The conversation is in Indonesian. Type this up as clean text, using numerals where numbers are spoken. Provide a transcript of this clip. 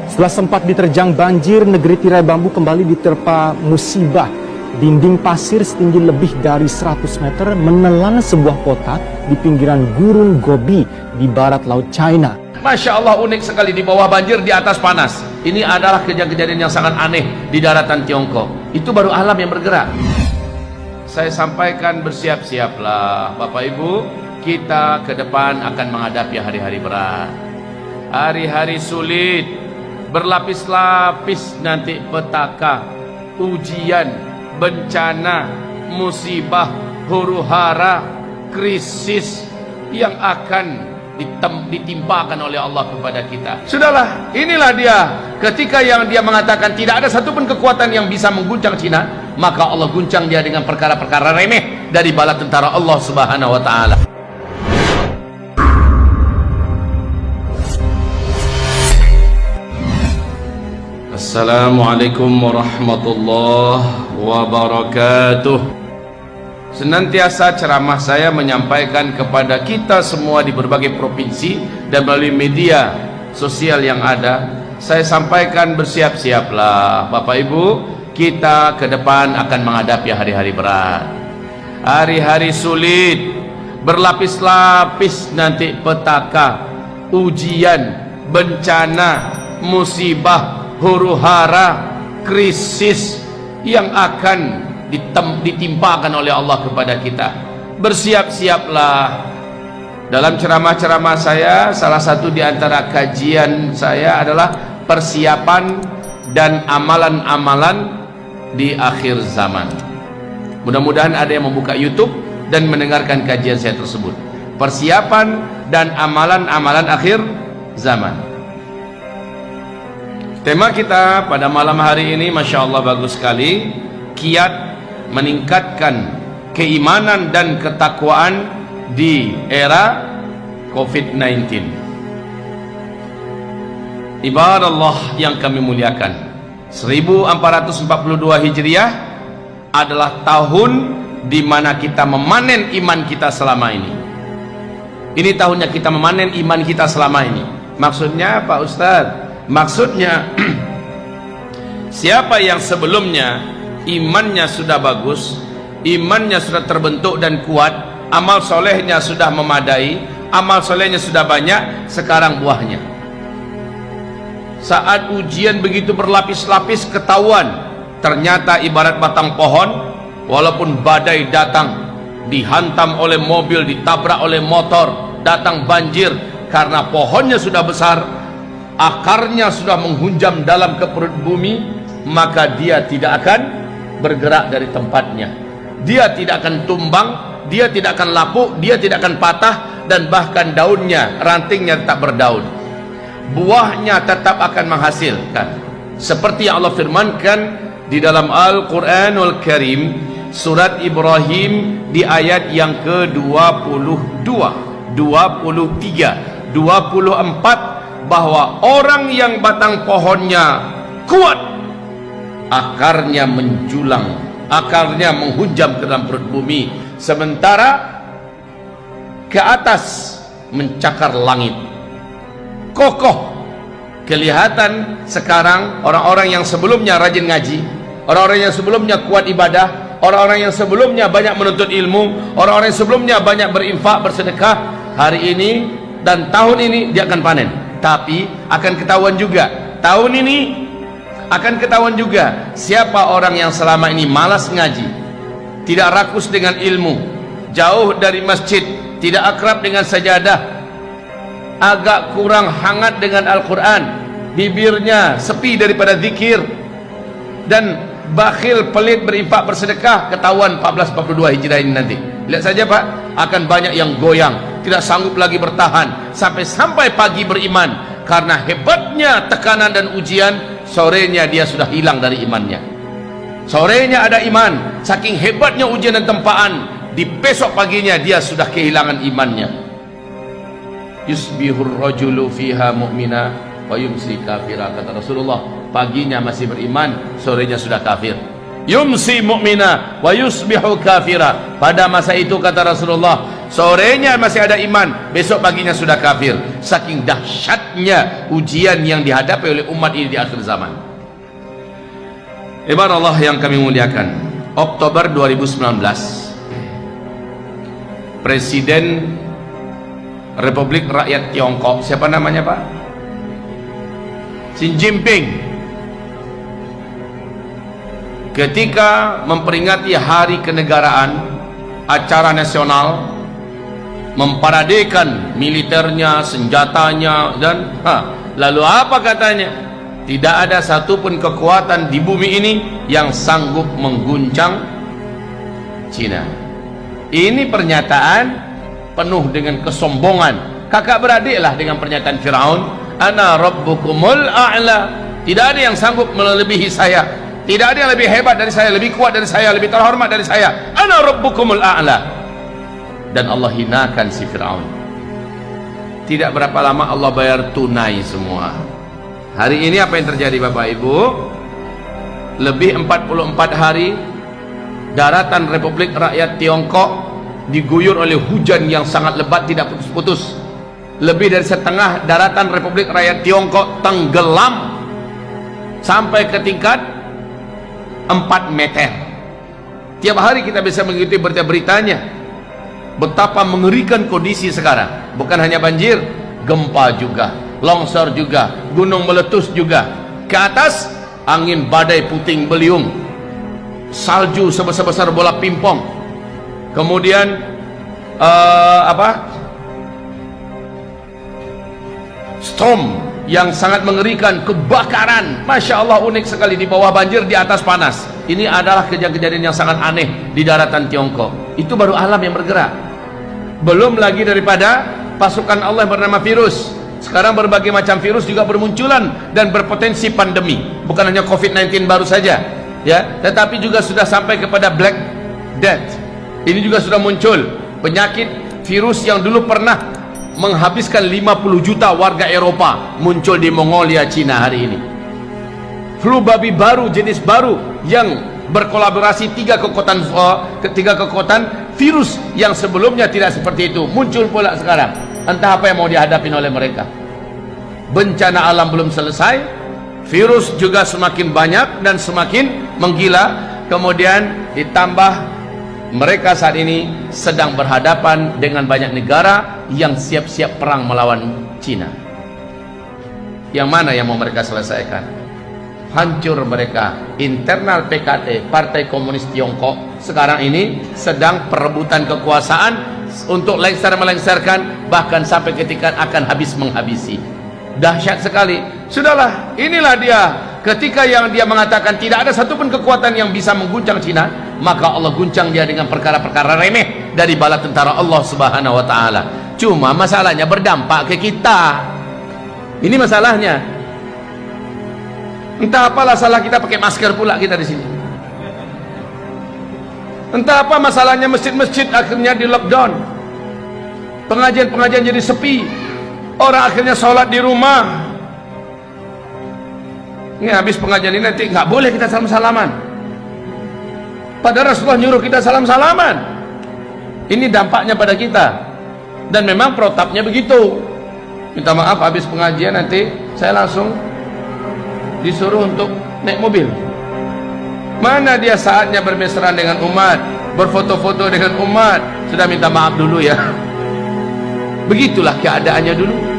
Setelah sempat diterjang banjir, negeri tirai bambu kembali diterpa musibah. Dinding pasir setinggi lebih dari 100 meter menelan sebuah kota di pinggiran Gurun Gobi di barat laut China. Masya Allah, unik sekali, di bawah banjir, di atas panas. Ini adalah kejadian yang sangat aneh di daratan Tiongkok. Itu baru alam yang bergerak. Saya sampaikan, bersiap-siaplah Bapak Ibu, kita ke depan akan menghadapi hari-hari berat, hari-hari sulit, berlapis-lapis nanti petaka, ujian, bencana, musibah, huru-hara, krisis yang akan ditimpakan oleh Allah kepada kita. Sudahlah, inilah dia. Ketika yang dia mengatakan tidak ada satupun kekuatan yang bisa mengguncang Cina, maka Allah guncang dia dengan perkara-perkara remeh dari bala tentara Allah Subhanahu wa taala. Assalamualaikum warahmatullahi wabarakatuh. Senantiasa ceramah saya menyampaikan kepada kita semua di berbagai provinsi dan melalui media sosial yang ada. Saya sampaikan, bersiap-siaplah Bapak Ibu, kita ke depan akan menghadapi hari-hari berat, hari-hari sulit, berlapis-lapis nanti petaka, ujian, bencana, musibah, huru-hara, krisis yang akan ditimpakan oleh Allah kepada kita. Bersiap-siaplah. Dalam ceramah-ceramah saya, salah satu di antara kajian saya adalah persiapan dan amalan-amalan di akhir zaman. Mudah-mudahan ada yang membuka YouTube dan mendengarkan kajian saya tersebut. Persiapan dan amalan-amalan akhir zaman. Tema kita pada malam hari ini, Masya Allah, bagus sekali. Kiat meningkatkan keimanan dan ketakwaan di era COVID-19. Ibarat Allah yang kami muliakan, 1442 Hijriah adalah tahun di mana kita memanen iman kita selama ini. Ini tahunnya kita memanen iman kita selama ini. Maksudnya Pak Ustadz? Maksudnya siapa yang sebelumnya imannya sudah bagus, imannya sudah terbentuk dan kuat, amal solehnya sudah memadai, amal solehnya sudah banyak, sekarang buahnya. Saat ujian begitu berlapis-lapis, ketahuan ternyata ibarat batang pohon, walaupun badai datang, dihantam oleh mobil, ditabrak oleh motor, datang banjir, karena pohonnya sudah besar, akarnya sudah menghunjam dalam ke perut bumi, maka dia tidak akan bergerak dari tempatnya, dia tidak akan tumbang, dia tidak akan lapuk, dia tidak akan patah, dan bahkan daunnya, rantingnya tetap berdaun, buahnya tetap akan menghasilkan, seperti yang Allah firmankan di dalam Al-Quranul Karim, surat Ibrahim di ayat yang ke-22, 23, 24, bahwa orang yang batang pohonnya kuat, akarnya menjulang, akarnya menghunjam ke dalam perut bumi, sementara ke atas mencakar langit, kokoh. Kelihatan sekarang orang-orang yang sebelumnya rajin ngaji, orang-orang yang sebelumnya kuat ibadah, orang-orang yang sebelumnya banyak menuntut ilmu, orang-orang yang sebelumnya banyak berinfak, bersedekah, hari ini dan tahun ini dia akan panen. Tapi akan ketahuan juga, tahun ini akan ketahuan juga siapa orang yang selama ini malas ngaji, tidak rakus dengan ilmu, jauh dari masjid, tidak akrab dengan sajadah, agak kurang hangat dengan Al-Quran, bibirnya sepi daripada zikir, dan bakhil, pelit, berinfak, bersedekah. Ketahuan 1442 Hijriah ini nanti. Lihat saja Pak, akan banyak yang goyang, tidak sanggup lagi bertahan sampai pagi beriman, karena hebatnya tekanan dan ujian. Sorenya dia sudah hilang dari imannya. Sorenya ada iman, saking hebatnya ujian dan tempaan, di besok paginya dia sudah kehilangan imannya. Yusbihur rajulu fiha mu'mina wa yumsi kafira, kata Rasulullah. Paginya masih beriman, sorenya sudah kafir. Yumsi mu'mina wa yusbihu kafira. Pada masa itu kata Rasulullah, sorenya masih ada iman, besok paginya sudah kafir. Saking dahsyatnya ujian yang dihadapi oleh umat ini di akhir zaman. Ibarat Allah yang kami muliakan, Oktober 2019, Presiden Republik Rakyat Tiongkok, siapa namanya Pak? Xi Jinping, ketika memperingati hari kenegaraan, acara nasional, memparadekan militernya, senjatanya, dan lalu apa katanya? Tidak ada satupun kekuatan di bumi ini yang sanggup mengguncang Cina. Ini pernyataan penuh dengan kesombongan, kakak beradiklah dengan pernyataan Firaun, ana rabbukumul a'la. Tidak ada yang sanggup melebihi saya, tidak ada yang lebih hebat dari saya, lebih kuat dari saya, lebih terhormat dari saya. Ana rabbukumul a'la. Dan Allah hinakan si Firaun. Tidak berapa lama Allah bayar tunai semua. Hari ini apa yang terjadi Bapak Ibu? Lebih 44 hari daratan Republik Rakyat Tiongkok diguyur oleh hujan yang sangat lebat tidak putus-putus. Lebih dari setengah daratan Republik Rakyat Tiongkok tenggelam sampai ke tingkat 4 meter. Tiap hari kita bisa mengikuti berita-beritanya, betapa mengerikan kondisi sekarang. Bukan hanya banjir, gempa juga, longsor juga, gunung meletus juga. Ke atas angin badai puting beliung, salju sebesar-besar bola pingpong. Kemudian storm yang sangat mengerikan, kebakaran. Masya Allah, unik sekali, di bawah banjir, di atas panas. Ini adalah kejadian yang sangat aneh di daratan Tiongkok. Itu baru alam yang bergerak, belum lagi daripada pasukan Allah yang bernama virus. Sekarang berbagai macam virus juga bermunculan dan berpotensi pandemi. Bukan hanya COVID-19 baru saja, ya, tetapi juga sudah sampai kepada Black Death. Ini juga sudah muncul penyakit virus yang dulu pernah menghabiskan 50 juta warga Eropa, muncul di Mongolia, Cina hari ini. Flu babi baru, jenis baru yang berkolaborasi tiga kekuatan virus yang sebelumnya tidak seperti itu, muncul pula sekarang. Entah apa yang mau dihadapi oleh mereka. Bencana alam belum selesai, virus juga semakin banyak dan semakin menggila. Kemudian ditambah mereka saat ini sedang berhadapan dengan banyak negara yang siap-siap perang melawan Cina. Yang mana yang mau mereka selesaikan? Hancur mereka. Internal PKT, Partai Komunis Tiongkok, sekarang ini sedang perebutan kekuasaan untuk lengser-melengsarkan, bahkan sampai ketika akan habis menghabisi. Dahsyat sekali. Sudahlah, inilah dia. Ketika yang dia mengatakan tidak ada satupun kekuatan yang bisa mengguncang Cina, maka Allah guncang dia dengan perkara-perkara remeh dari bala tentara Allah Subhanahu wa taala. Cuma masalahnya berdampak ke kita. Ini masalahnya. Entah apalah salah kita pakai masker pula kita di sini. Entah apa masalahnya masjid-masjid akhirnya di lockdown. Pengajian-pengajian jadi sepi. Orang akhirnya sholat di rumah. Ini habis pengajian ini nanti nggak boleh kita salam-salaman. Padahal Rasulullah nyuruh kita salam-salaman. Ini dampaknya pada kita. Dan memang protapnya begitu. Minta maaf habis pengajian nanti saya langsung disuruh untuk naik mobil. Mana dia saatnya bermesraan dengan umat, berfoto-foto dengan umat? Sudah minta maaf dulu ya. Begitulah keadaannya dulu.